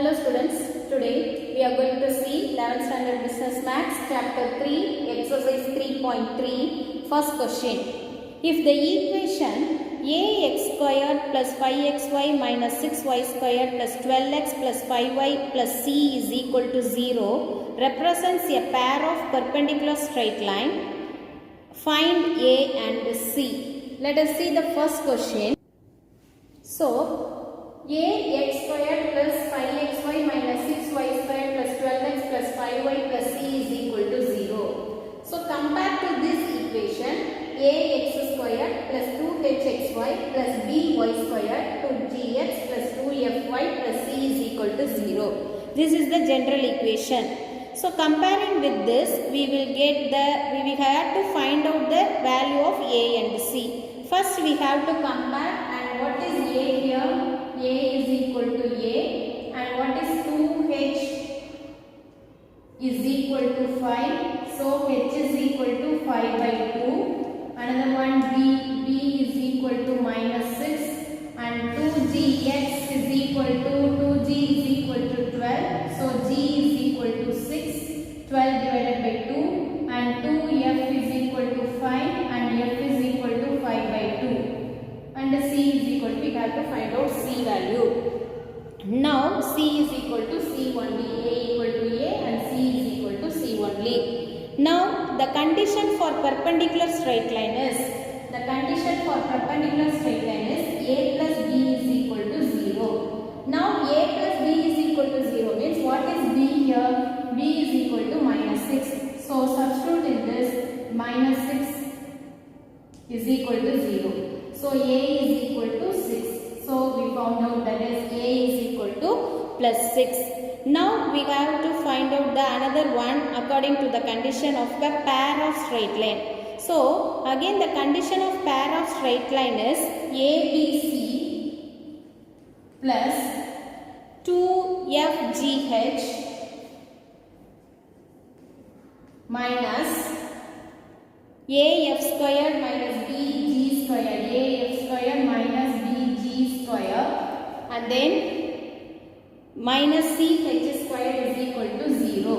Hello students, today we are going to see 11th standard business maths chapter 3 exercise 3.3 first question. If the equation ax squared plus 5xy minus 6y squared plus 12x plus 5y plus c is equal to 0 represents a pair of perpendicular straight line, find a and c. Let us see the first question. So ax squared plus 5xy minus 6y squared plus 12x plus 5y plus c is equal to 0. So compare to this equation ax squared plus 2hxy plus by squared to gx plus 2fy plus c is equal to 0. This is the general equation. So comparing with this, we will have to find out the value of a and c. First we have to compare, and what is a here? A is equal to A, and what is 2h is equal to 5, so h is equal to 5 by 2. Another one b is equal to minus 6, and 2gx is equal to 2g is equal to 12, so g is equal to 6, 12 divided by 2, and 2f is equal to 5, and f is equal to 5 by 2. And c is equal to, we have to find out c value. Now c is equal to c only, a equal to a and c is equal to c only. Now the condition for perpendicular straight line is, a plus b is equal to 0. Now a plus b is equal to 0 means what is b here? b is equal to minus 6. So substitute in this, minus 6 is equal to 0. So a is equal to 6. So we found out that is a is equal to plus 6. Now we have to find out the another one according to the condition of the pair of straight line. So again the condition of pair of straight line is ABC plus 2FGH minus AF squared minus BG squared, AF squared minus BG squared, and then minus CH squared is equal to 0.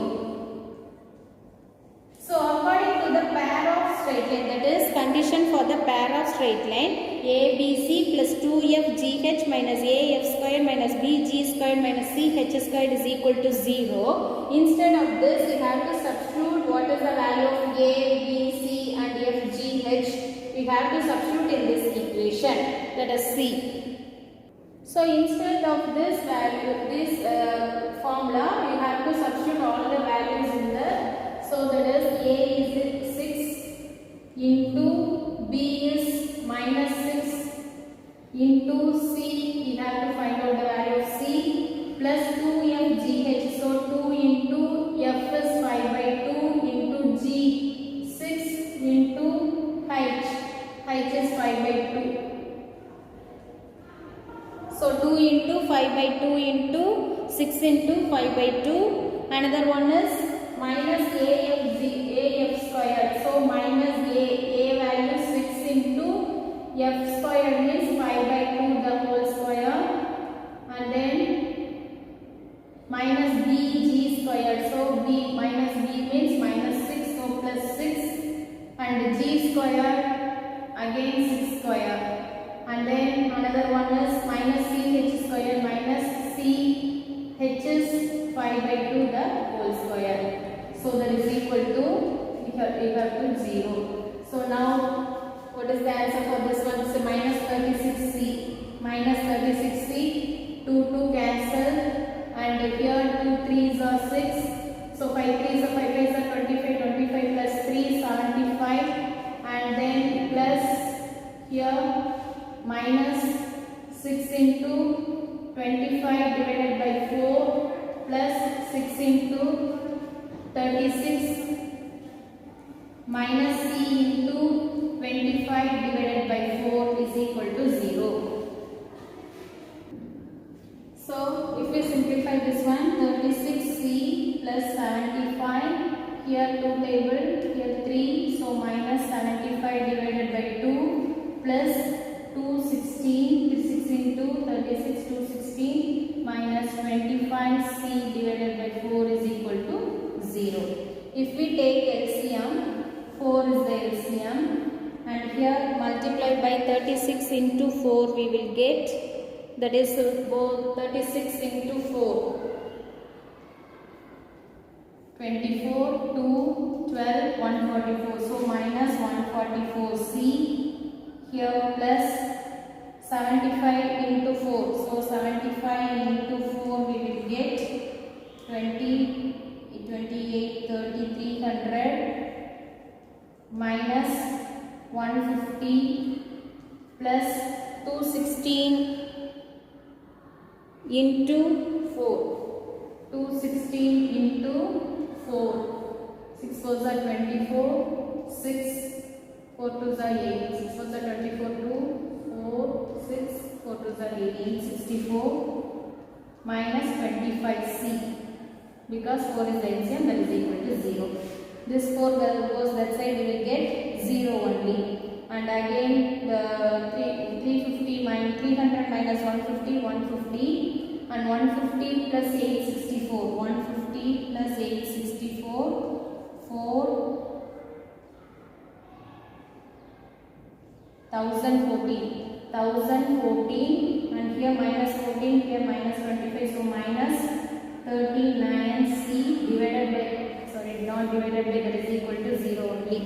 So according to the pair of straight line, that is condition for the pair of straight line, ABC plus 2FGH minus AF squared minus BG squared minus CH squared is equal to 0. Instead of this, we have to substitute what is the value of A, B, C and F, G, H. We have to substitute in this equation, that is C. So instead of this value, this formula, we have to substitute all the values in the, so that is A is 6 into B is minus 6 into C, we have to find out the value of C plus 2FGH, so 2 into F is 5 by 2 into G 6 into H is 5 by 2. So 2 into 5 by 2 into 6 into 5 by 2. Another one is minus AF squared. So minus A value 6 into F squared means 5 by 2 the whole square. And then minus BG squared. So B minus B means minus 6. So plus 6. And G squared again 6 squared. And then another one is minus CH squared minus CH is 5 by 2 the whole square. So that is equal to, we have to 0. So now what is the answer for this one? So minus 36C. Minus 36C. 2 cancel. And here 2 3s are 6. So 5 3s are 5 5s are 25. 25 plus 3 75. And then plus here minus 6 into 25 divided by 4 plus 6 into 36 minus C into 25 divided by 4 is equal to 0. So if we simplify this one, 36C plus 75, here 2 table, here 3, so minus 75 divided by 2 plus 216, 6 into 36, 216 minus 25c divided by 4 is equal to 0. If we take LCM, 4 is the LCM, and here multiply by 36 into 4 we will get, that is both 36 into 4, 24, 2, 12, 144. So minus 144c here plus 75 into 4. So 75 into 4 we will get 20, 28, 30, 300 minus 150 plus 216 into 4. 216 into 4. 6 4s are 24. 6 4 2s are 8. 6 4s are 24. 2 4 6 4 2s are 18. 64 minus 25c, because 4 is the LCM, that is equal to 0. This 4 goes that side, we will get 0 only. And again the 300 minus 150, 150, and 150 plus 864. 150 plus 864, 4, 1014. 1014, and here minus 14, here minus 25, so minus 39c divided by, sorry, not divided by, that is equal to 0 only.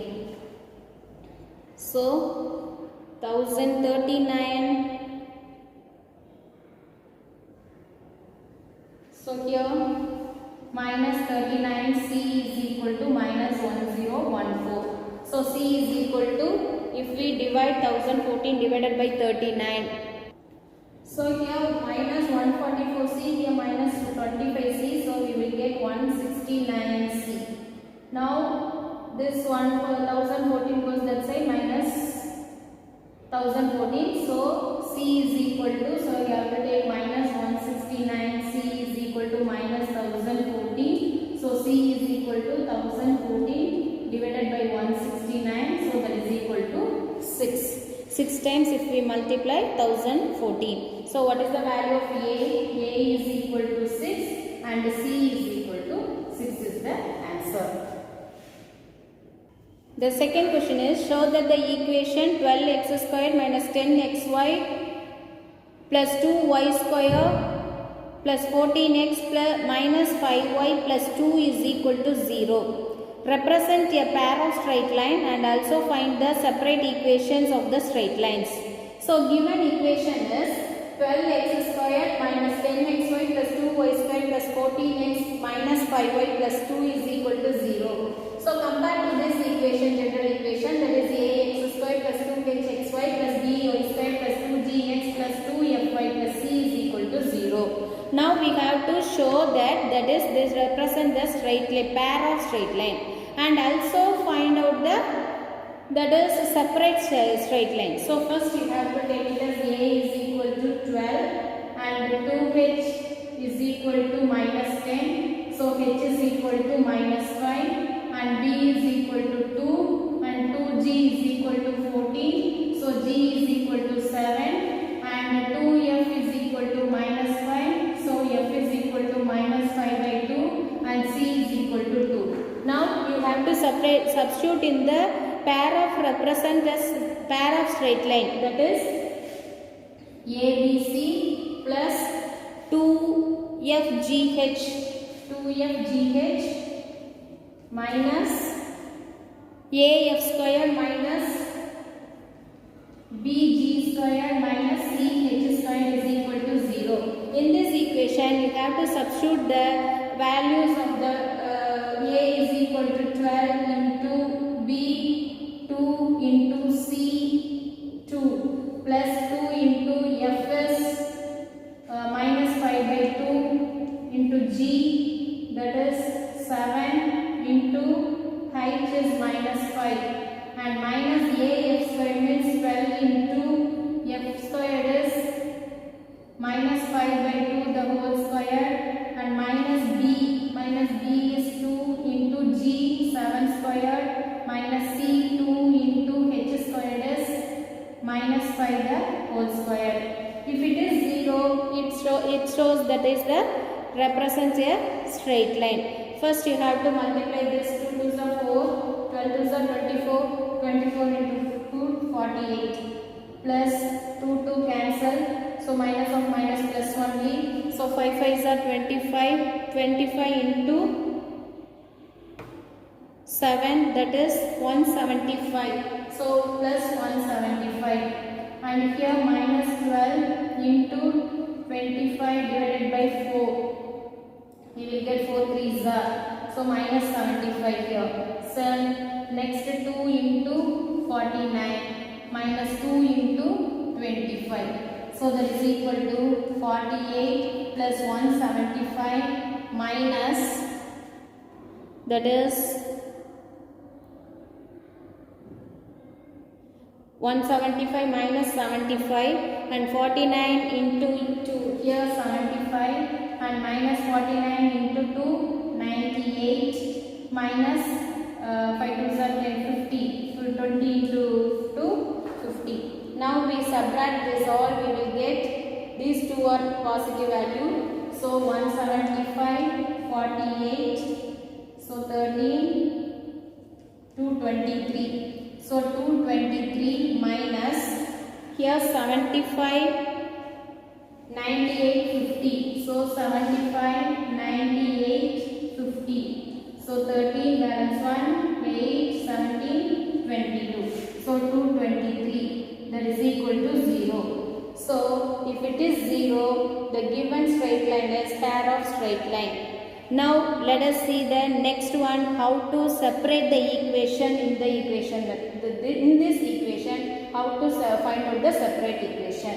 So 1039. So here minus 39c is equal to minus 1014. So c is equal to, if we divide 1014 divided by 39. So here minus 144c, here minus 25c, so we will get 169c. Now this 1014 goes that side, minus 1014, so c is equal to, so you have to take minus 169c is equal to minus 1014, so c is equal to 1014 divided by 169, so that is equal to 6. 6 times if we multiply 1014. So what is the value of A? A is equal to 6 and C is equal to 6 is the answer. The second question is, show that the equation 12x squared minus 10xy plus 2y square plus 14x plus minus 5y plus 2 is equal to 0. Represent a pair of straight line and also find the separate equations of the straight lines. So given equation is 12x squared minus 10xy plus 2y squared plus 14x minus 5y plus 2 is equal to 0. So compare to this equation, general equation, that is ax squared plus 2hxy plus by squared plus 2gx plus 2fy plus c is equal to 0. Now we have to show that is this represent the straight line, pair of straight line, and also find out the, that is separate straight line. So first we have to take it as a is equal to 12 and 2h is equal to minus 10. So h is equal to minus 5 and b is equal to 2 and 2g is equal to 14. So g is equal to 7 and 2f is equal to minus 5. So f is equal to minus 5 by 2 and c is equal to 2. Now you have to substitute in the pair of represent as pair of straight line, that is ABC plus 2FGH minus AF square minus BG square minus CH square is equal to 0. In this equation you have to substitute the values of the A is equal to 12 into B 2 into C 2 plus 2 into Fs minus 5 by 2 into G, that is 7 into H is minus 5 and minus AF square means 12 into F square is minus 5 by 2 the whole square and minus B is 2 into G 7 square minus C 2 into H square is minus 5 the whole square. If it is 0, it shows that is the represents a straight line. First you have to multiply this. 2 2s are 4, 12 2s are 24, 24 into 2 48, plus 2 2 cancel, so minus of minus plus only, so 5 5s are 25, 25 into 7, that is 175, so plus 175, and here minus 12 into 25 divided by 4, we will get 4 3s are, so minus 75 here. So next 2 into 49 minus 2 into 25, so that is equal to 48 plus 175 minus, that is 175 minus 75, and 49 into here 75, and minus 49 into 2 98, minus 5 2s are 10 50, so 20 into 2 50. Now we subtract this all, we will get these two are positive value, so 175 48, so 13 223, so 223 minus here 75 98 50, so 75 98 50, so 13 balance 1 8 17 22, so 223, that is equal to 0. So if it is 0, the given straight line is pair of straight line. Now let us see the next one, how to separate the equation in the equation. In this equation, how to find out the separate equation.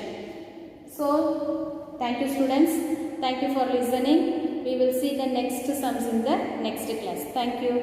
So thank you students, thank you for listening. We will see the next sums in the next class. Thank you.